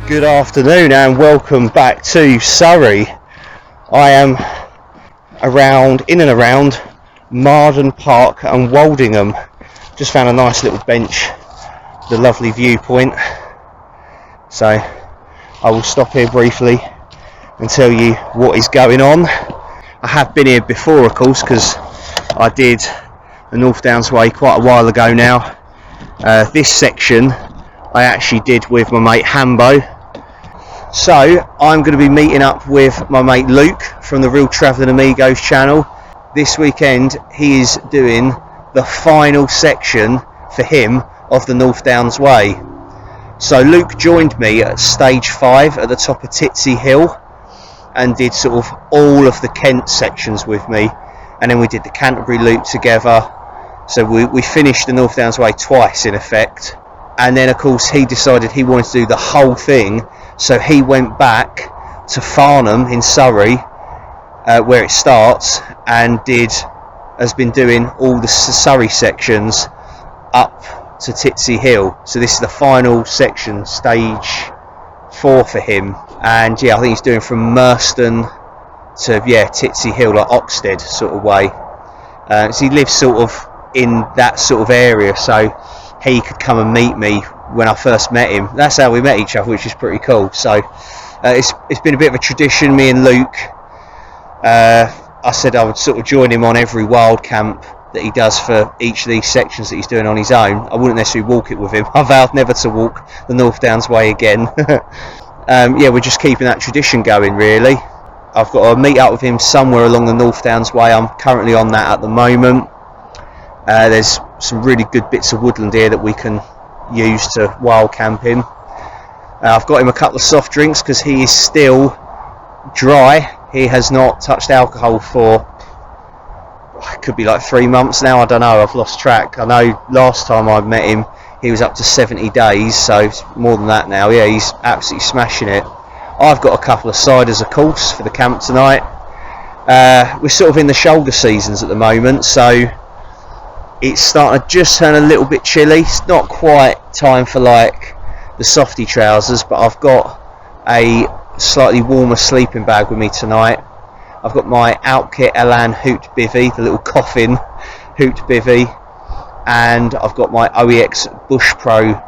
Good afternoon and welcome back to Surrey. I am in and around Marden Park and Woldingham. Just found a nice little bench, the lovely viewpoint. So I will stop here briefly and tell you what is going on. I have been here before, of course, because I did the North Downs Way quite a while ago now. This section I actually did with my mate Hambo. So I'm going to be meeting up with my mate Luke from the Real Travelling Amigos channel. This weekend he is doing the final section for him of the North Downs Way. So Luke joined me at stage 5 at the top of Titsey Hill and did sort of all of the Kent sections with me, and then we did the Canterbury loop together. So we finished the North Downs Way twice in effect, and then of course he decided he wanted to do the whole thing. So he went back to Farnham in Surrey, where it starts, and has been doing all the Surrey sections up to Titsey Hill. So this is the final section, stage 4 for him. And yeah, I think he's doing from Merston to Titsey Hill, like Oxted sort of way. So he lives sort of in that sort of area, so he could come and meet me when I first met him. That's how we met each other, which is pretty cool. So it's been a bit of a tradition, me and Luke. I said I would sort of join him on every wild camp that he does for each of these sections that he's doing on his own. I wouldn't necessarily walk it with him. I vowed never to walk the North Downs Way again. We're just keeping that tradition going, really. I've got to meet up with him somewhere along the North Downs Way. I'm currently on that at the moment. There's some really good bits of woodland here that we can use to wild camping. I've got him a couple of soft drinks because he is still dry. He has not touched alcohol for, it could be like 3 months now, I don't know, I've lost track. I know last time I met him he was up to 70 days, so it's more than that now. Yeah, he's absolutely smashing it. I've got a couple of ciders, of course, for the camp tonight. We're sort of in the shoulder seasons at the moment, so it's starting to just turn a little bit chilly. It's not quite time for like the softy trousers, but I've got a slightly warmer sleeping bag with me tonight. I've got my Alpkit Elan hoot bivvy, the little coffin hoot bivvy, and I've got my OEX Bush Pro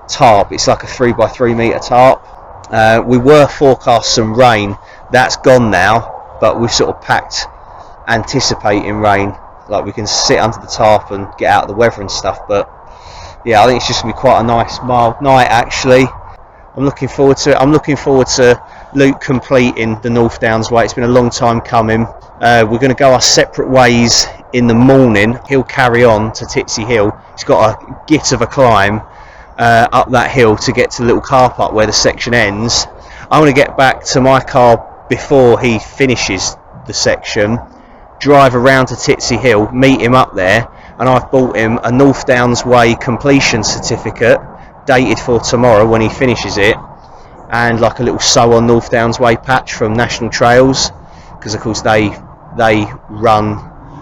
tarp. It's like a 3x3 metre tarp. We were forecast some rain. That's gone now, but we've sort of packed anticipating rain. Like we can sit under the tarp and get out of the weather and stuff. But yeah, I think it's just going to be quite a nice mild night actually. I'm looking forward to it. I'm looking forward to Luke completing the North Downs Way. It's been a long time coming. We're going to go our separate ways in the morning. He'll carry on to Titsey Hill. He's got a git of a climb up that hill to get to the little car park where the section ends. I'm going to get back to my car before he finishes the section, drive around to Titsey Hill, meet him up there, and I've bought him a North Downs Way completion certificate dated for tomorrow when he finishes it, and like a little sew on North Downs Way patch from National Trails, because of course they run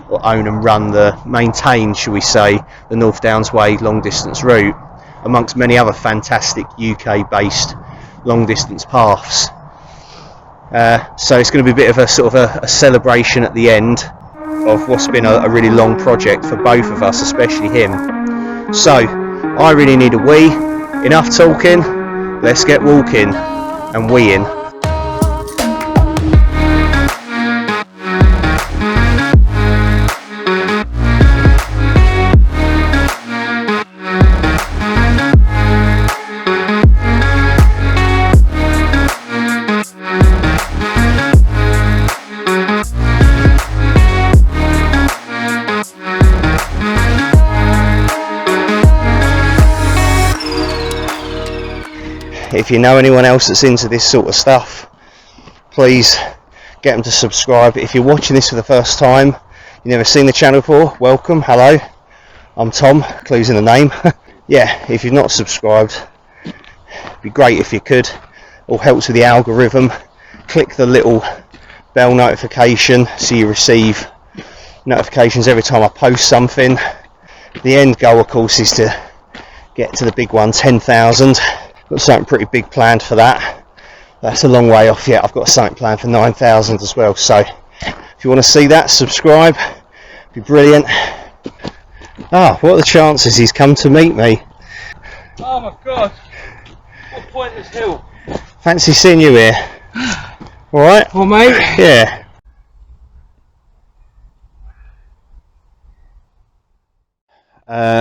or own and maintain, shall we say, the North Downs Way long distance route, amongst many other fantastic UK based long distance paths. So it's going to be a bit of a sort of a celebration at the end of what's been a really long project for both of us, especially him. So I really need a wee. Enough talking, let's get walking and weeing. If you know anyone else that's into this sort of stuff, please get them to subscribe. If you're watching this for the first time, you've never seen the channel before, welcome, hello. I'm Tom, clues in the name. Yeah, if you've not subscribed, it'd be great if you could. All helps with the algorithm. Click the little bell notification so you receive notifications every time I post something. The end goal, of course, is to get to the big one, 10,000. Got something pretty big planned for that. That's a long way off yet. I've got something planned for 9,000 as well. So if you want to see that, subscribe. It'd be brilliant. Ah, what are the chances he's come to meet me? Oh my god! What pointless hill! Fancy seeing you here. All right? Oh mate. Yeah.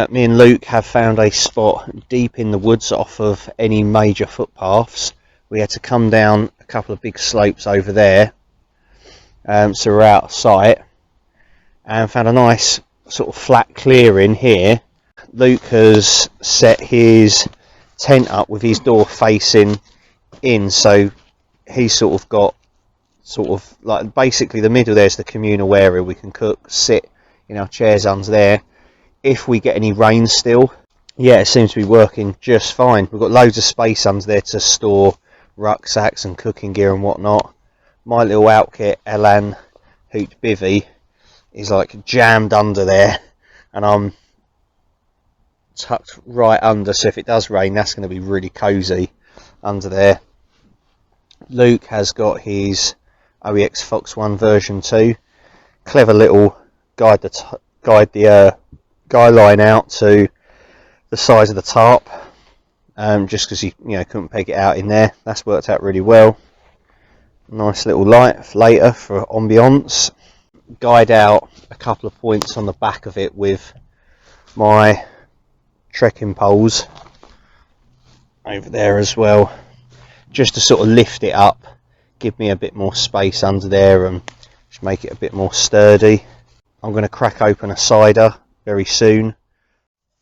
Me and Luke have found a spot deep in the woods off of any major footpaths. We had to come down a couple of big slopes over there, so we're out of sight, and found a nice sort of flat clearing here. Luke has set his tent up with his door facing in, so he's sort of got like basically the middle there's the communal area. We can cook, sit in our chairs under there. If we get any rain still, yeah, it seems to be working just fine. We've got loads of space under there to store rucksacks and cooking gear and whatnot. My little Alpkit Elan bivvy is like jammed under there, and I'm tucked right under, so if it does rain, that's going to be really cozy under there. Luke has got his OEX Fox 1 version 2. Clever little guide the guy line out to the size of the tarp, just because he couldn't peg it out in there. That's worked out really well. Nice little light for later for ambiance. Guide out a couple of points on the back of it with my trekking poles over there as well, just to sort of lift it up, give me a bit more space under there and just make it a bit more sturdy. I'm going to crack open a cider very soon.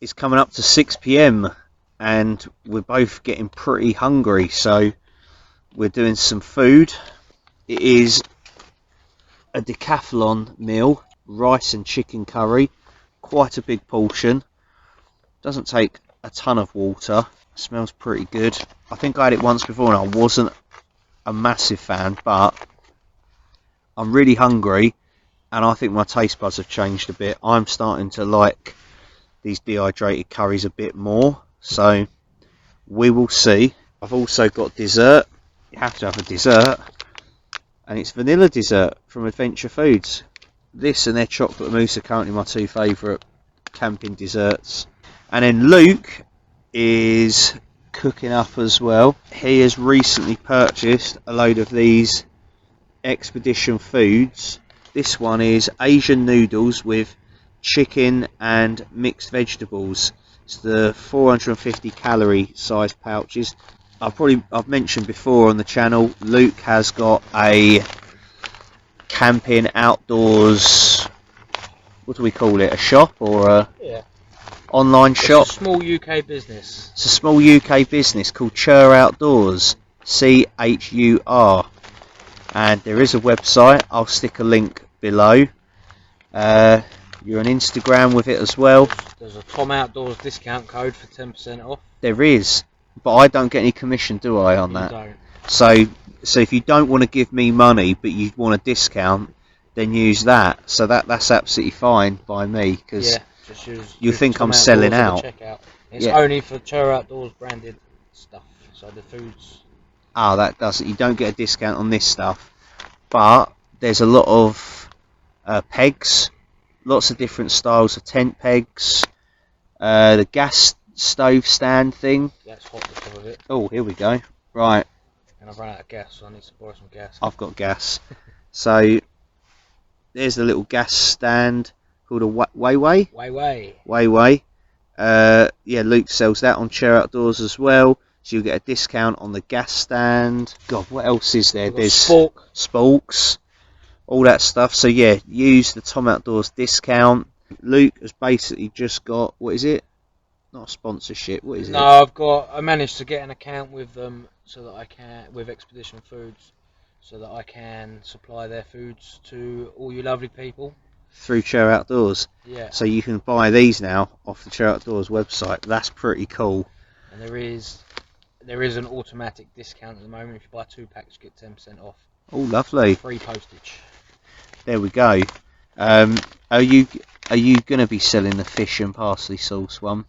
It's coming up to 6 PM and we're both getting pretty hungry, so we're doing some food. It is a decathlon meal, rice and chicken curry, quite a big portion. Doesn't take a ton of water. Smells pretty good. I think I had it once before and I wasn't a massive fan, but I'm really hungry and I think my taste buds have changed a bit. I'm starting to like these dehydrated curries a bit more, so we will see. I've also got dessert. You have to have a dessert, and it's vanilla dessert from Adventure Foods. This and their chocolate mousse are currently my two favourite camping desserts. And then Luke is cooking up as well. He has recently purchased a load of these Expedition Foods. This one is Asian noodles with chicken and mixed vegetables. It's the 450 calorie size pouches. I've mentioned before on the channel, Luke has got a camping outdoors, what do we call it, a shop or a online shop? It's a small UK business. It's a small UK business called Chur Outdoors, CHUR, and there is a website. I'll stick a link below. You're on Instagram with it as well. There's a Tom Outdoors discount code for 10% off. There is, but I don't get any commission, do I, on that? Don't. So if you don't want to give me money but you want a discount, then use that. So that's absolutely fine by me, because you think I'm selling out. It's only for Chur Outdoors branded stuff, so the foods. Ah, that does it. You don't get a discount on this stuff, but there's a lot of pegs, lots of different styles of tent pegs. The gas stove stand thing. That's hot, the top of it. Oh, here we go. Right. And I've run out of gas, so I need to borrow some gas. I've got gas. So there's the little gas stand called a Wayway. Wayway. Yeah, Luke sells that on Chur Outdoors as well. So you'll get a discount on the gas stand. God, what else is there? There's sporks, all that stuff. So yeah, use the Tom Outdoors discount. Luke has basically just got, what is it? Not a sponsorship. What is it? No, I managed to get an account with them so that I can, with Expedition Foods, so that I can supply their foods to all you lovely people. Through Chair Outdoors. Yeah. So you can buy these now off the Chair Outdoors website. That's pretty cool. And there is an automatic discount at the moment. If you buy 2 packs, you get 10% off. Oh, lovely. Free postage. There we go. Are you going to be selling the fish and parsley sauce one?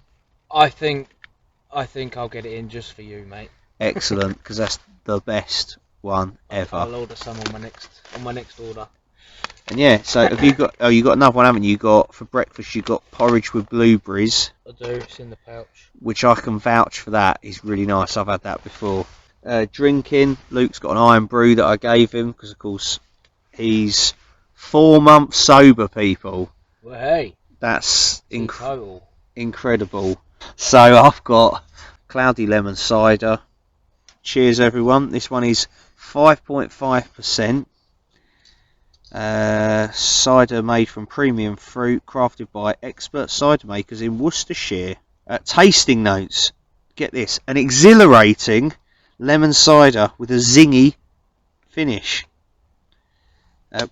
I think I'll get it in just for you, mate. Excellent, because that's the best one ever. I'll order some on my next order. And yeah, so have you got? Oh, you got another one, haven't you? You got for breakfast. You got porridge with blueberries. I do. It's in the pouch. Which I can vouch for. That is really nice. I've had that before. Drinking. Luke's got an iron brew that I gave him because, of course, he's 4 months sober. People. Well, hey. That's incredible. So I've got cloudy lemon cider. Cheers, everyone. This one is 5.5%. Cider made from premium fruit, crafted by expert cider makers in Worcestershire. Tasting notes. Get this: an exhilarating lemon cider with a zingy finish.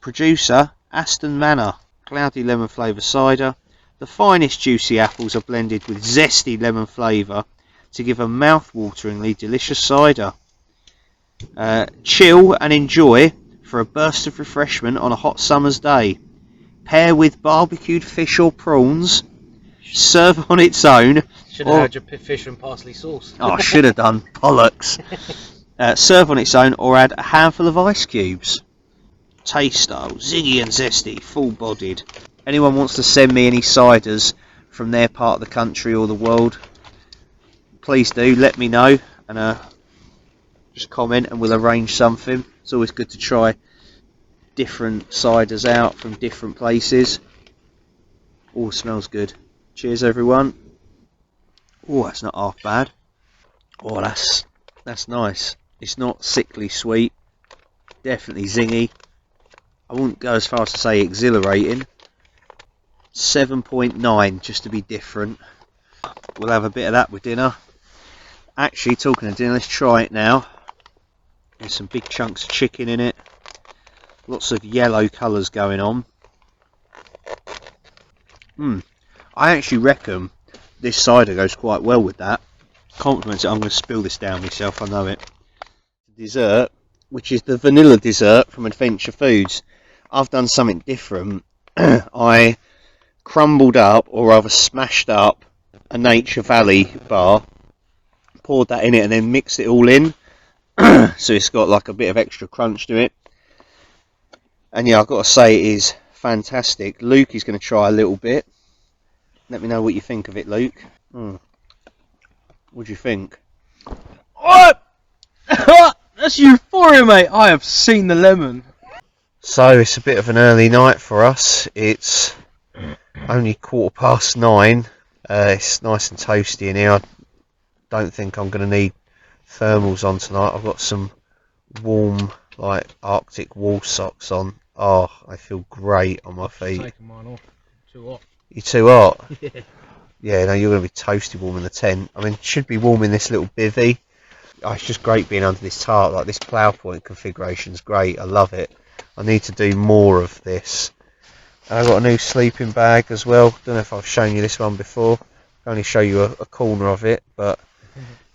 Producer Aston Manor. Cloudy lemon flavour cider. The finest juicy apples are blended with zesty lemon flavour to give a mouth-wateringly delicious cider. Chill and enjoy for a burst of refreshment on a hot summer's day. Pair with barbecued fish or prawns. Serve on its own. Should have had your fish and parsley sauce. Oh, I should have done. Bollocks. Serve on its own or add a handful of ice cubes. Taste style, zingy and zesty, full-bodied. Anyone wants to send me any ciders from their part of the country or the world, please do let me know, and just comment and we'll arrange something. It's always good to try different ciders out from different places. Oh, smells good. Cheers, everyone. Oh, that's not half bad. Oh, that's nice. It's not sickly sweet. Definitely zingy. I wouldn't go as far as to say exhilarating. 7.9 just to be different. We'll have a bit of that with dinner. Actually, talking of dinner, let's try it now. There's some big chunks of chicken in it. Lots of yellow colours going on. I actually reckon this cider goes quite well with that. Compliments it. I'm going to spill this down myself, I know it. Dessert, which is the vanilla dessert from Adventure Foods. I've done something different. I crumbled up, or rather smashed up, a Nature Valley bar, poured that in it and then mixed it all in. So it's got like a bit of extra crunch to it. And yeah, I've got to say it is fantastic. Luke is going to try a little bit. Let me know what you think of it, Luke. What do you think? What? That's euphoria, mate. I have seen the lemon. So it's a bit of an early night for us. It's only 9:15. It's nice and toasty in here. I don't think I'm going to need thermals on tonight. I've got some warm, like Arctic wool socks on. Oh, I feel great on my feet. Taking mine off. Too hot. You too hot? Yeah. Yeah, no, you're going to be toasty warm in the tent. I mean, it should be warm in this little bivvy. Oh, it's just great being under this tarp. Like, this plough point configuration's great. I love it. I need to do more of this. And I've got a new sleeping bag as well. Don't know if I've shown you this one before. I'll only show you a corner of it, but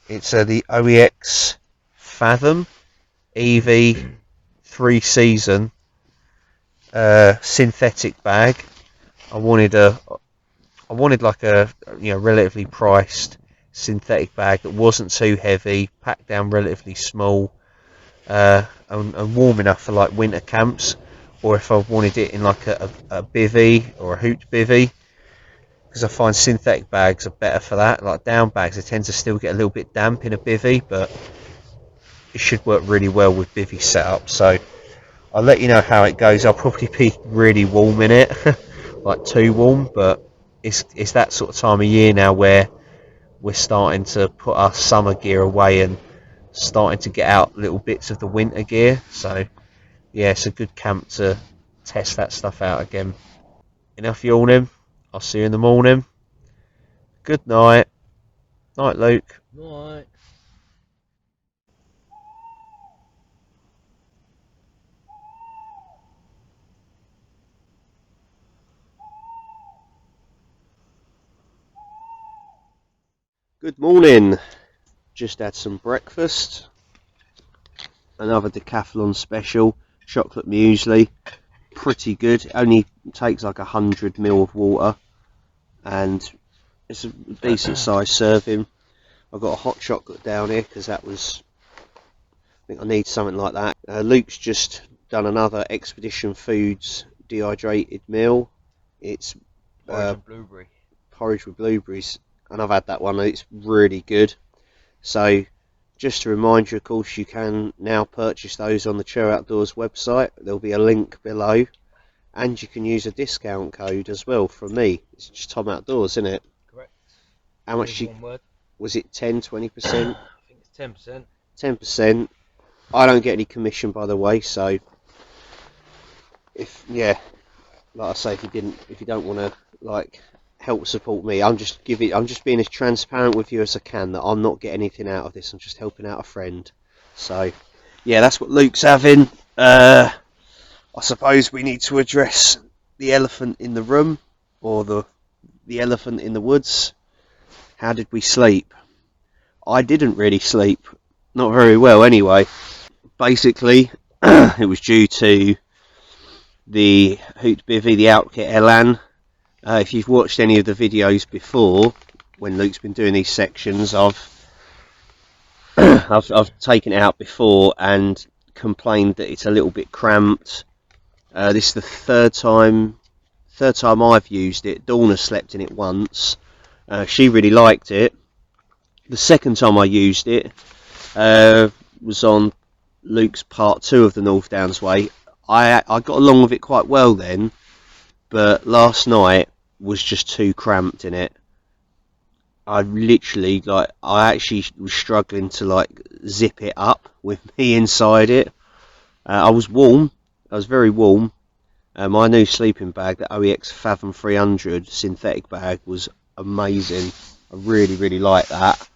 it's the OEX Fathom EV 3 season synthetic bag. I wanted like a relatively priced synthetic bag that wasn't too heavy, packed down relatively small, and warm enough for like winter camps, or if I wanted it in like a bivvy or a hoot bivvy, because I find synthetic bags are better for that. Like down bags, they tend to still get a little bit damp in a bivvy, but it should work really well with bivvy setup. So I'll let you know how it goes. I'll probably be really warm in it, like too warm, but it's that sort of time of year now where we're starting to put our summer gear away and starting to get out little bits of the winter gear. So yeah, it's a good camp to test that stuff out again. Enough yawning. I'll see you in the morning. Good night. Night, Luke. Night. Good morning. Just had some breakfast. Another decathlon special, chocolate muesli. Pretty good. Only takes like 100 ml of water, and it's a decent sized serving. I've got a hot chocolate down here because that was. I think I need something like that. Luke's just done another Expedition Foods dehydrated meal. It's porridge with blueberries, and I've had that one. It's really good. So just to remind you, of course, you can now purchase those on the Chair Outdoors website. There'll be a link below, and you can use a discount code as well from me. It's just Tom Outdoors, isn't it? Correct. How much was it? 10, 20%? I think it's 10%. 10%. I don't get any commission, by the way, so like I say, if you don't want to like help support me, I'm just being as transparent with you as I can, that I'm not getting anything out of this. I'm just helping out a friend. So yeah, that's what Luke's having. I suppose we need to address the elephant in the room, or the elephant in the woods. How did we sleep? I didn't really sleep, not very well anyway. Basically, it was due to the Bivvy, the Alpkit Elan. If you've watched any of the videos before, when Luke's been doing these sections, I've taken it out before and complained that it's a little bit cramped. This is the third time I've used it. Dawn has slept in it once. She really liked it. The second time I used it was on Luke's part 2 of the North Downs Way. I got along with it quite well then, but last night was just too cramped in it. I actually was struggling to like zip it up with me inside it. I was warm. I was very warm. My new sleeping bag, the OEX Fathom 300 synthetic bag, was amazing. I really like that.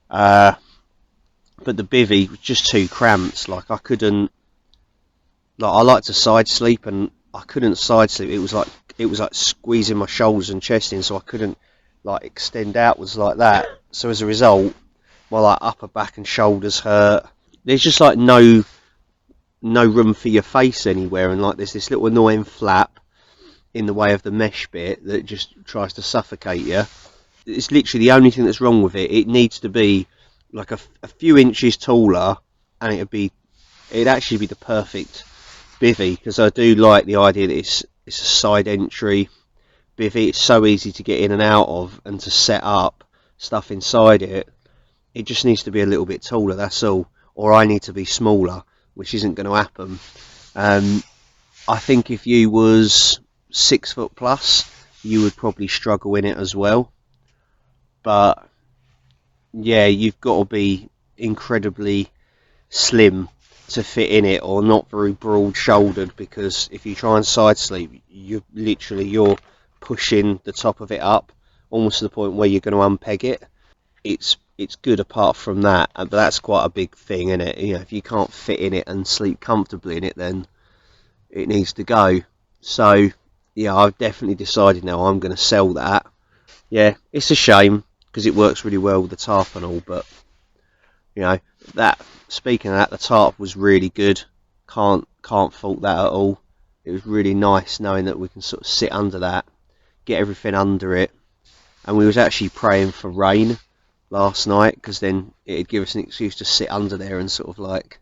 But the bivvy was just too cramped. Like I couldn't. Like I like to side sleep, and I couldn't side sleep. It was like squeezing my shoulders and chest in, so I couldn't like extend outwards like that. So as a result, my like upper back and shoulders hurt. There's just like no room for your face anywhere, and like there's this little annoying flap in the way of the mesh bit that just tries to suffocate you. It's literally the only thing that's wrong with it. It needs to be like a few inches taller, and it'd actually be the perfect bivvy, because I do like the idea that it's a side entry bivvy. It's so easy to get in and out of, and to set up stuff inside it. It just needs to be a little bit taller, that's all. Or I need to be smaller, which isn't going to happen. I think if you was 6 foot plus, you would probably struggle in it as well. But yeah, you've got to be incredibly slim to fit in it, or not very broad shouldered, because if you try and side sleep, you're pushing the top of it up almost to the point where you're going to unpeg it. It's good apart from that, but that's quite a big thing, isn't it? You know, if you can't fit in it and sleep comfortably in it, then it needs to go. So yeah, I've definitely decided now I'm going to sell that. Yeah, it's a shame because it works really well with the tarp and all, but you know, speaking of that, the tarp was really good. Can't fault that at all. It was really nice knowing that we can sort of sit under that, get everything under it. And we was actually praying for rain last night, because then it'd give us an excuse to sit under there and sort of like,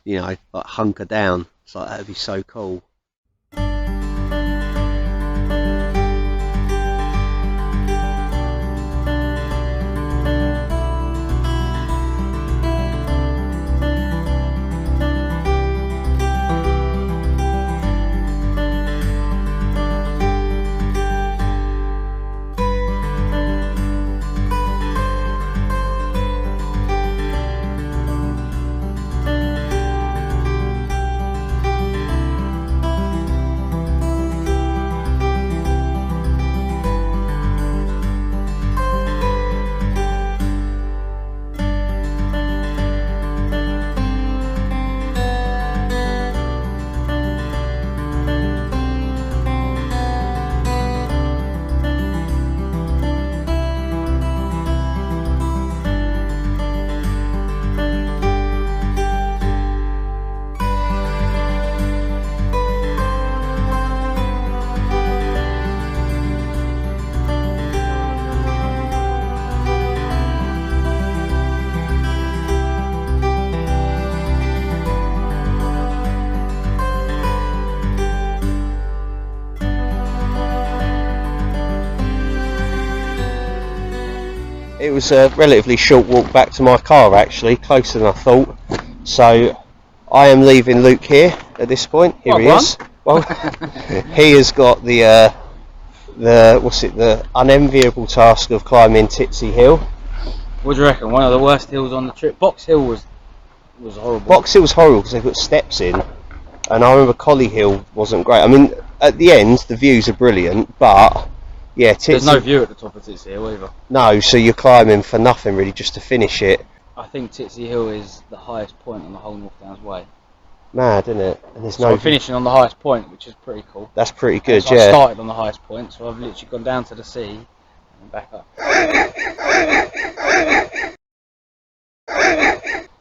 you know, like hunker down. It's like, that'd be so cool. it was a relatively short walk back to my car, actually, closer than I thought. So I am leaving Luke here at this point. Here he is. Well, he has got the unenviable task of climbing Titsey Hill. What do you reckon? One of the worst hills on the trip. Box Hill was horrible. Box Hill was horrible because they put steps in, and I remember Collie Hill wasn't great. I mean, at the end the views are brilliant, but yeah, there's no view at the top of Titsey Hill either. No, so you're climbing for nothing really, just to finish it. I think Titsey Hill is the highest point on the whole North Downs Way. Mad, isn't it? And there's so I'm finishing on the highest point, which is pretty cool. That's pretty good, so yeah. I started on the highest point, so I've literally gone down to the sea and back up.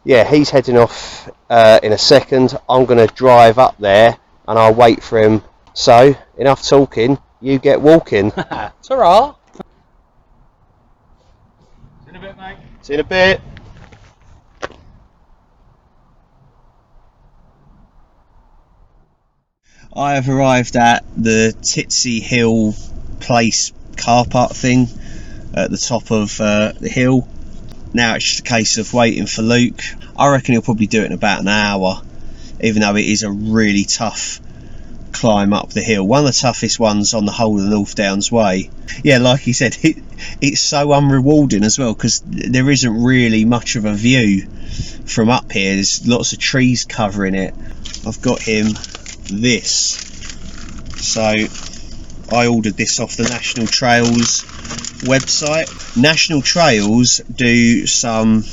Yeah, he's heading off in a second. I'm going to drive up there and I'll wait for him. So, enough talking, you get walking. Ta-ra! See you in a bit, mate. See you in a bit. I have arrived at the Titsey Hill Place car park thing at the top of the hill. Now it's just a case of waiting for Luke. I reckon he'll probably do it in about an hour, even though it is a really tough climb up the hill. One of the toughest ones on the whole of the North Downs Way. Yeah, like he said, it's so unrewarding as well because there isn't really much of a view from up here. There's lots of trees covering it. I've got him this, so I ordered this off the National Trails website. National Trails do some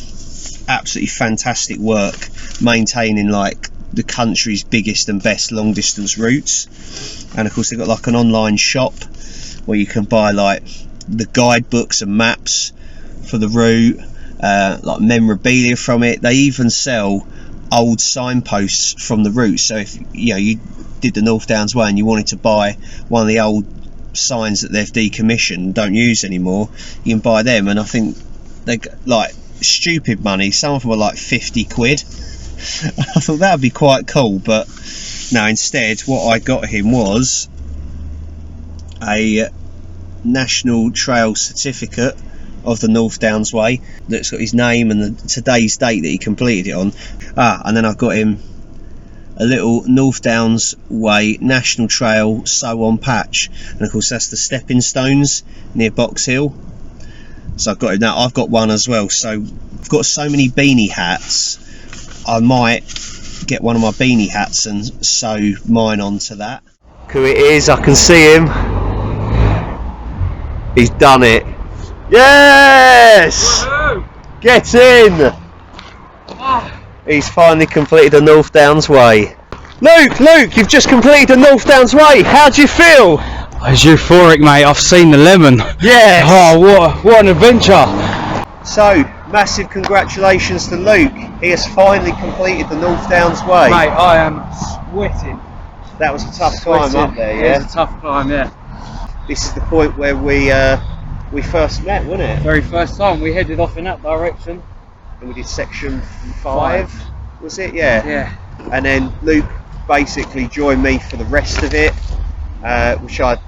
absolutely fantastic work maintaining like the country's biggest and best long distance routes, and of course they've got like an online shop where you can buy like the guidebooks and maps for the route, like memorabilia from it. They even sell old signposts from the route, so if you did the North Downs Way and you wanted to buy one of the old signs that they've decommissioned, don't use anymore, you can buy them, and I think they like stupid money. Some of them are like 50 quid. I thought that would be quite cool, but no, instead what I got him was a National Trail certificate of the North Downs Way that's got his name and today's date that he completed it on. And then I've got him a little North Downs Way National Trail sew on patch, and of course that's the stepping stones near Box Hill. So I've got him that. I've got one as well, so I've got so many beanie hats, I might get one of my beanie hats and sew mine onto that. Who it is, I can see him. He's done it. Yes! Woo-hoo! Get in! He's finally completed the North Downs Way. Luke, you've just completed the North Downs Way. How do you feel? It's euphoric, mate. I've seen the lemon. Yes! Oh, what an adventure! So, massive congratulations to Luke. He has finally completed the North Downs Way. Mate, I am sweating. That was a tough climb up there, yeah? It was a tough climb, yeah. This is the point where we first met, wasn't it? Very first time we headed off in that direction. And we did section 5, was it? Yeah. Yeah. And then Luke basically joined me for the rest of it, which I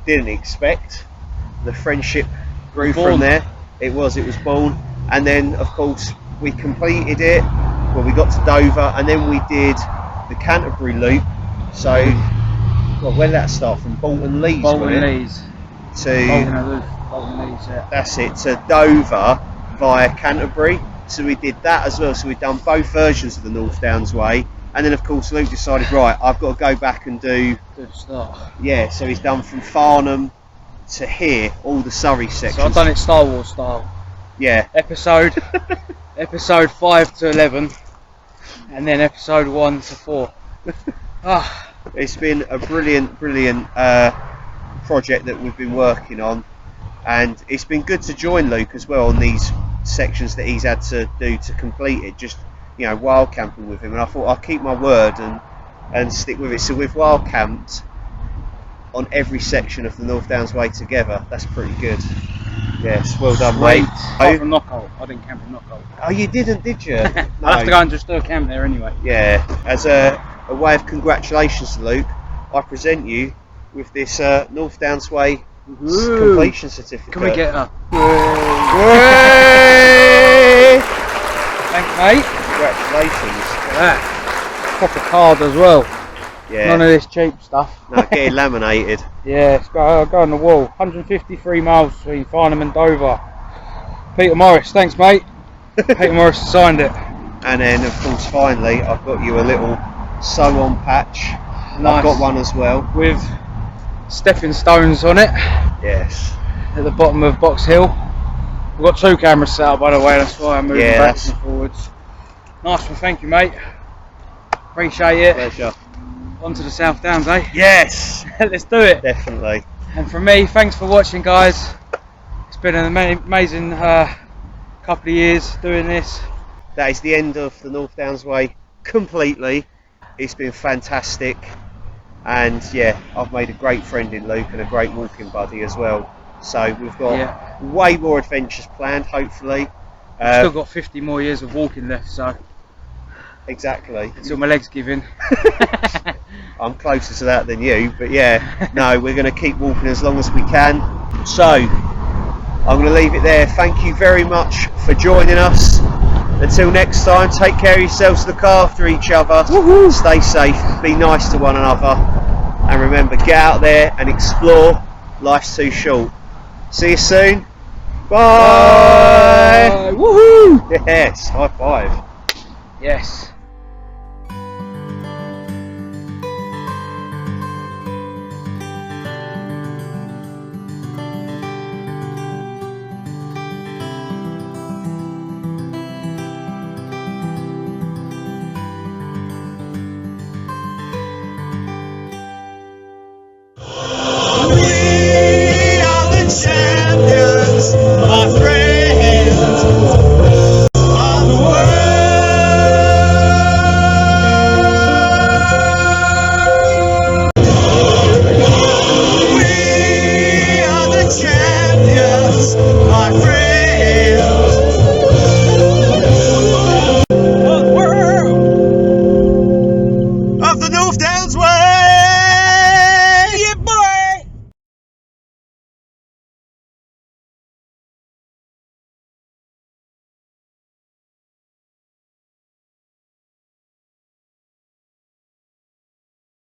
didn't expect. The friendship grew from there. It was born. And then, of course, we completed it. Well, we got to Dover, and then we did the Canterbury loop. So, well, where did that start from? Bolton Lees, Bolton Lees. To Bolton Lees, yeah. That's it. To Dover via Canterbury. So we did that as well. So we've done both versions of the North Downs Way. And then, of course, Luke decided, right, I've got to go back and do the start. Yeah, so he's done from Farnham to here, all the Surrey sections. So I've done it Star Wars style. Yeah. Episode 5 to 11, and then episode 1 to 4. It's been a brilliant project that we've been working on, and it's been good to join Luke as well on these sections that he's had to do to complete it. Just wild camping with him, and I thought I'll keep my word and stick with it. So we've wild camped on every section of the North Downs Way together. That's pretty good. Yes, well done, mate. Apart from Knockout, I didn't camp in Knockout. Oh, you didn't, did you? No. I'll have to go and just do a camp there anyway. Yeah, as a way of congratulations to Luke, I present you with this North Downs Way completion certificate. Can we get a... Way! Thanks, mate. Congratulations. Look at that. Proper card as well. Yeah. None of this cheap stuff. No, getting laminated. Yeah, it's go on the wall. 153 miles between Farnham and Dover. Peter Morris, thanks, mate. Peter Morris signed it. And then, of course, finally, I've got you a little sew-on patch. Nice. I've got one as well. With stepping stones on it Yes. at the bottom of Box Hill. We've got 2 cameras set up, by the way, that's why I'm moving backwards and forwards. Nice one, thank you, mate. Appreciate it. Pleasure. On to the South Downs, eh? Yes. Let's do it. Definitely. And from me, thanks for watching, guys. It's been an amazing couple of years doing this. That is the end of the North Downs Way completely. It's been fantastic. And yeah, I've made a great friend in Luke and a great walking buddy as well. So we've got way more adventures planned, hopefully. Still got 50 more years of walking left, so exactly. until my legs give in. I'm closer to that than you, but yeah, no, we're going to keep walking as long as we can. So I'm going to leave it there. Thank you very much for joining us. Until next time, take care of yourselves, look after each other, stay safe, be nice to one another, and remember, get out there and explore. Life's too short. See you soon. Bye. Woohoo! Yes, high five. Yes.